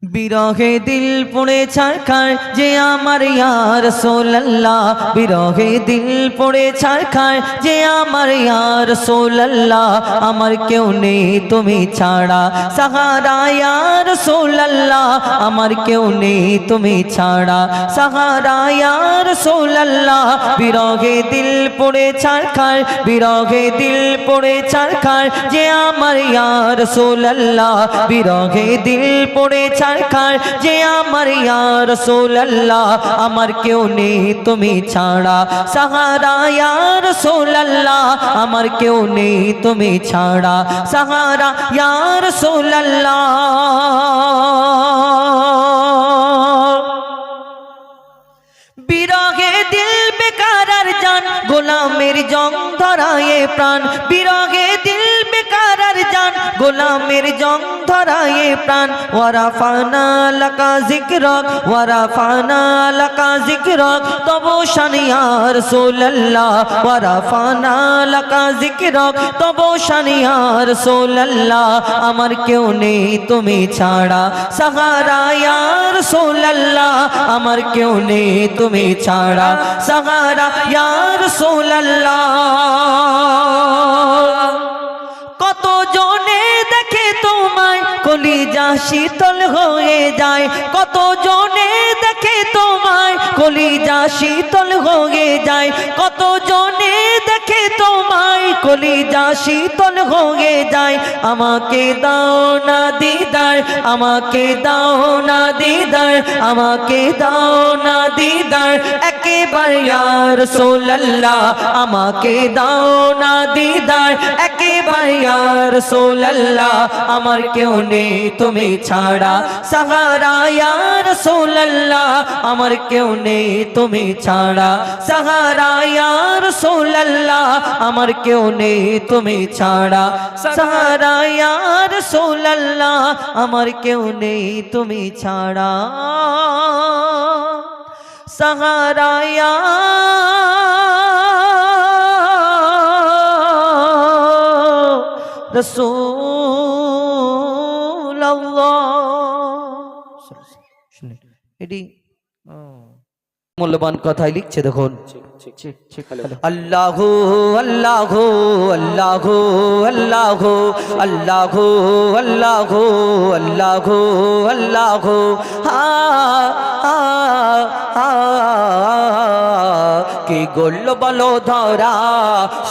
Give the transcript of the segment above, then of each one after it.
বিরহে দিল পড়ে ছারখার যে আমার ইয়া রাসূলুল্লাহ, বিরহে দিল পড়ে ছারখার যে আমার ইয়া রাসূলুল্লাহ। আমার কেউ নেই তুমি ছাড়া সাহারা ইয়া রাসূলুল্লাহ, আমার কেউ নেই তুমি ছাড়া সাহারা ইয়া রাসূলুল্লাহ। বিরহে দিল পড়ে ছারখার, বিরহে দিল পড়ে ছারখার যে আমার ইয়া রাসূলুল্লাহ, বিরহে দিল পড়ে ছারখার যে আমার ইয়া রাসূলুল্লাহ। আমার কেউ নেই তুমি ছাড়া সাহারা ইয়া রাসূলুল্লাহ, আমার কেউ নেই তুমি ছাড়া সাহারা ইয়া রাসূলুল্লাহ। বিরহে দিল বেকার আর জান গোলামের জং ধরায়ে প্রাণ, বিরহে দিল বেকার আর জান গোলামের জং ধরায়ে প্রাণ। ওয়ারাফানা লাকা যিকরাক, ওয়ারাফানা লাকা যিকরাক তবু শান ইয়া রাসূলুল্লাহ, ওয়ারাফানা লাকা যিকরাক তবু শান ইয়া রাসূলুল্লাহ। আমার কেউ নেই তুমি ছাড়া সাহারা ইয়া রাসূলুল্লাহ, আমার কেউ নেই তুমি ছাড়া সাহারা ইয়া রাসূলুল্লাহ। কত জনে দেখে তোমায় কলিজা শীতল হয়ে যায়, কত জনে দেখে তোমায় কলিজা শীতল হয়ে যায়, কত জনে দেখে তোমায় কলিজা শীতল হয়ে যায়। আমাকে দাও না দিদার, আমাকে দাও না দিদার, আমাকে দাও না দিদার একেবারে ইয়া রাসূলুল্লাহ, আমাকে দাও না দিদার একেবারে ইয়া রাসূলুল্লাহ। আমার কেউ নেই তুমি ছাড়া সাহারা ইয়া রাসূলুল্লাহ, আমার কেউ নেই তুমি ছাড়া সাহারা ইয়া রাসূলুল্লাহ, আমার কেউ নেই তুমি ছাড়া সাহারা ইয়া রাসূলুল্লাহ, আমার কেউ নেই তুমি ছাড়া সাহারা ইয়া রাসূলুল্লাহ। এটি মূল্যবান কথাই লিখছে দেখুন। আল্লাহু আল্লাহু আল্লাহু আল্লাহু আল্লাহু আল্লাহু আল্লাহু আল্লাহু হা হা হা কে গোল বলো ধরা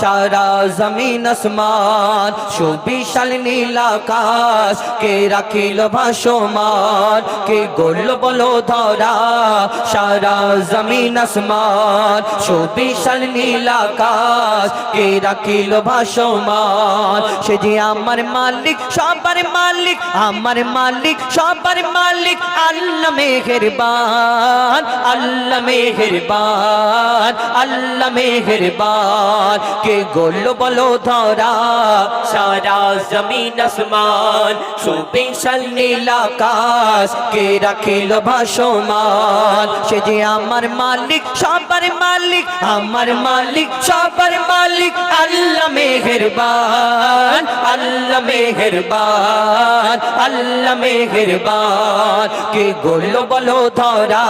সারা জমিন আসমান, সুবিশাল নীল আকাশ কে রাখিল ভাসমান। কে গোল বলো ধরা সারা জমিন আসমান, সুবিশাল নীল আকাশ কে রাখিল ভাসমান। সে যে আমার মালিক সবার মালিক, আমার মালিক সবার মালিক, আল্লাহ মেহেরবান, আল্লাহ মেহেরবান, আল্লাহ মেহেরবান। কে গোল বলো ধরা সারা জমিন আসমান, সুবিশাল নীল আকাশ কে রাখিল ভাসমান। সে যে আমার মালিক সবার মালিক, আমার মালিক সবার মালিক, আল্লাহ মেহেরবান, আল্লাহ মেহেরবান, আল্লাহ মেহেরবান। কে গোল বলো ধরা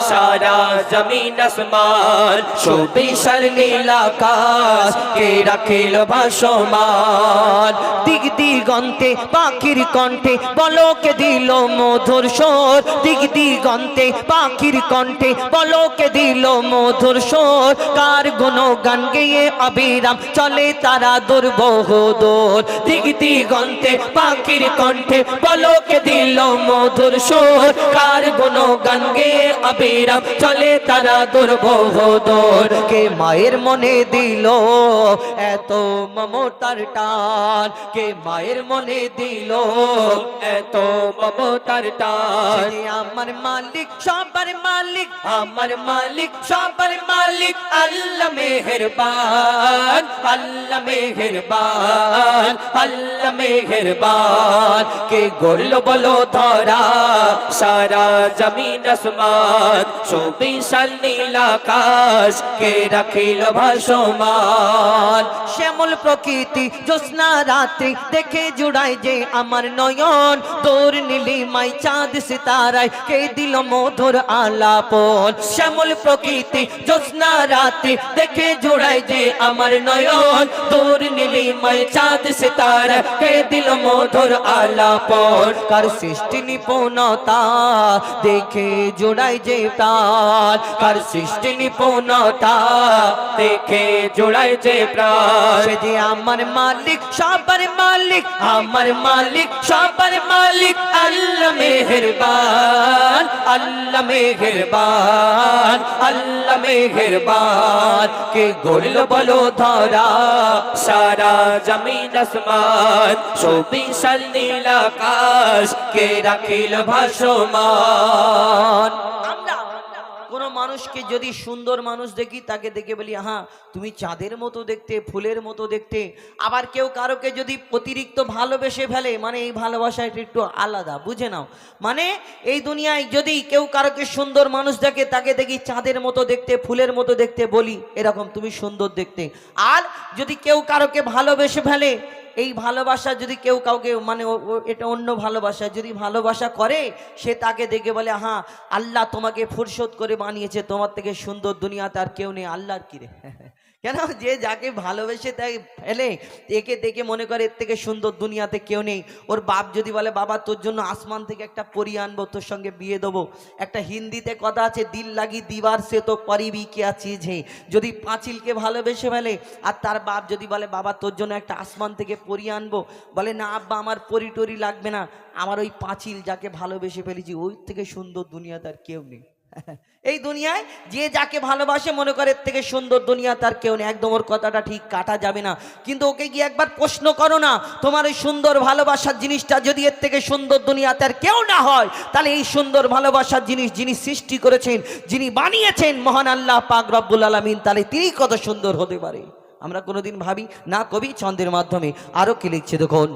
সারা জমিন আসমান, সুবিশাল নীল আকাশ কে রাখিল ভাসমান। দিক দিগন্তে পাখির কণ্ঠে বলকে দিল মধুর স্বর, দিক দিগন্তে পাখির কণ্ঠে বলকে দিল মধুর স্বর। কার গুণগান গেয়ে অবিরাম চলে তারা দুর্বহ দূর, দিক দিগন্তে পাখির কণ্ঠে বলকে দিল মধুর স্বর। কার গুণগান গেয়ে অবিরাম চলে তারা দুর্বহ দূর। কে মায়ের মনে দিল এত মমতার টান, কে মায়ের মনে দিল এত মমতার টান। আমার মালিক সবার মালিক, আমার মালিক সবার মালিক, আল্লাহ মেহেরবান, আল্লাহ মেহেরবান, আল্লাহ মেহেরবান। কে গোল বলো ধরা সারা জমিন আসমান, সুবিশাল নীল আকাশ আকাশ কে রাখিল ভাসমান। শ্যামল প্রকৃতি জ্যোৎস্না রাত্রি দেখে জুড়ায় যে আমার নয়ন, তোর নীলিমায় চাঁদ সিতারায় কে দিল মধুর আলাপন। শ্যামল প্রকৃতি জ্যোৎস্না রাত্রি দেখে জুড়ায় যে আমার নয়ন, তোর নীলিমায় চাঁদ সিতারায় কে দিল মধুর আলাপন। কার সৃষ্টি নিপুণতা দেখে জোড়ায় যে প্রাণ, কার সৃষ্টি নিপুণতা দেখে জোড়ায় যে প্রাণ। সে যে আমার মালিক সবার মালিক, আমার মালিক সবার মালিক। আল্লাহ মেহেরবান, আল্লাহ মেহেরবান, আল্লাহ মেহেরবান। কে গড়ল বলো ধরা সারা জমিন আসমান, সুবিশাল নীল আকাশ কে রাখিল ভাসমান। আমরা কোন মানুষকে যদি সুন্দর মানুষ দেখি তাকে দেখে বলি হ্যাঁ তুমি চাঁদের মতো দেখতে, ফুলের মতো দেখতে। আবার কেউ কারোকে যদি অতিরিক্ত ভালোবেসে ফেলে, মানে এই ভালোবাসাটা একটু আলাদা, বুঝে নাও। মানে এই দুনিয়ায় যদি কেউ কারোকে সুন্দর মানুষ দেখে তাকে দেখি চাঁদের মতো দেখতে, ফুলের মতো দেখতে, বলি এরকম তুমি সুন্দর দেখতে। আর যদি কেউ কারোকে ভালোবেসে ফেলে, এই ভালোবাসা যদি কেউ কাউকে মানে এটা অন্য ভালোবাসা যদি ভালোবাসা করে, সে তাকে দেখে বলে হ্যাঁ আল্লাহ তোমাকে ফুরসত করে বানিয়েছে, তোমার থেকে সুন্দর দুনিয়াতে আর কেউ নেই। আল্লাহর কি রে? কেন যে যাকে ভালোবেসে তাই ফেলে, একে দেখে মনে করে এর থেকে সুন্দর দুনিয়াতে কেউ নেই। ওর বাপ যদি বলে বাবা তোর জন্য আসমান থেকে একটা পরী আনবো, তোর সঙ্গে বিয়ে দেবো। একটা হিন্দিতে কথা আছে, দিল লাগি দিবার সে তো পরিবি কেয়া চিজ হে। যদি পাঁচিলকে ভালোবেসে ফেলে আর তার বাপ যদি বলে বাবা তোর জন্য একটা আসমান থেকে পরী আনবো, বলে না আব্বা আমার পরী টরি লাগবে না, আমার ওই পাঁচিল যাকে ভালোবেসে ফেলেছি ওই থেকে সুন্দর দুনিয়াতে আর কেউ নেই। এই দুনিয়ায় যে যাকে ভালোবাসে মনে করে এর থেকে সুন্দর দুনিয়া তার কেউ নেই। একদম ওর কথাটা ঠিক, কাটা যাবে না। কিন্তু ওকে গিয়ে একবার প্রশ্ন করো না, তোমার ওই সুন্দর ভালোবাসার জিনিসটা যদি এর থেকে সুন্দর দুনিয়াতে আর কেউ না হয়, তাহলে এই সুন্দর ভালোবাসার জিনিস যিনি সৃষ্টি করেছেন, যিনি বানিয়েছেন মহান আল্লাহ পাক রব্বুল আলামিন, তাহলে তিনি কত সুন্দর হতে পারে আমরা কোনোদিন ভাবি না। কবি ছন্দের মাধ্যমে আরো কি লিখছে দেখুন।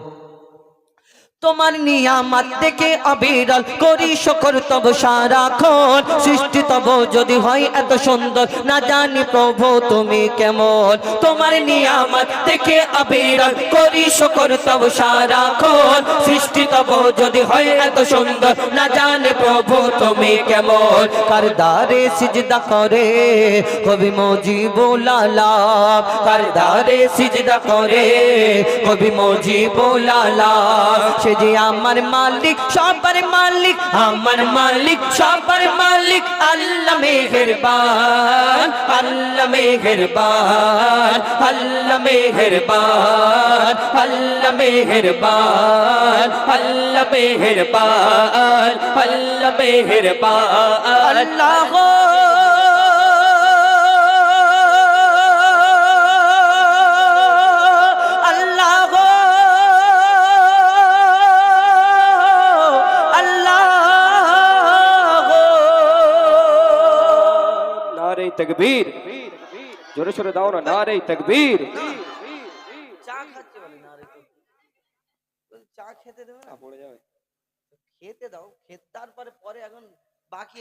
তোমার নিয়ামত দেখে অবিরল করি শুকর তব সারাক্ষণ, সৃষ্টি তব যদি হয় এত সুন্দর না জানি প্রভু তুমি কেমন। তোমার নিয়ামত দেখে অবিরল করি শুকর তব সারাক্ষণ, সৃষ্টি তব যদি হয় এত সুন্দর না জানি প্রভু তুমি কেমন। কার দারে সিজদা করে কবি মুজিবুল আলাম, কার দারে সিজদা করে কবি মুজিবুল আলাম। সে যে আমার মালিক সবার মালিক, আমার মালিক সবার মালিক। আল্লাহ মেহেরবান, আল্লাহ মেহেরবান, আল্লাহ মেহেরবান, আল্লাহ মেহেরবান, আল্লাহ মেহেরবান, আল্লাহ মেহেরবান। আল্লাহ তকবীর, জোরে সোরে দাও না, নারে তকবীর। চা খাচ্ছে বলে না রে, চা খেতে দেবে না, পড়ে যাবে, খেতে দাও। খেতে তারপরে পরে এখন বাকি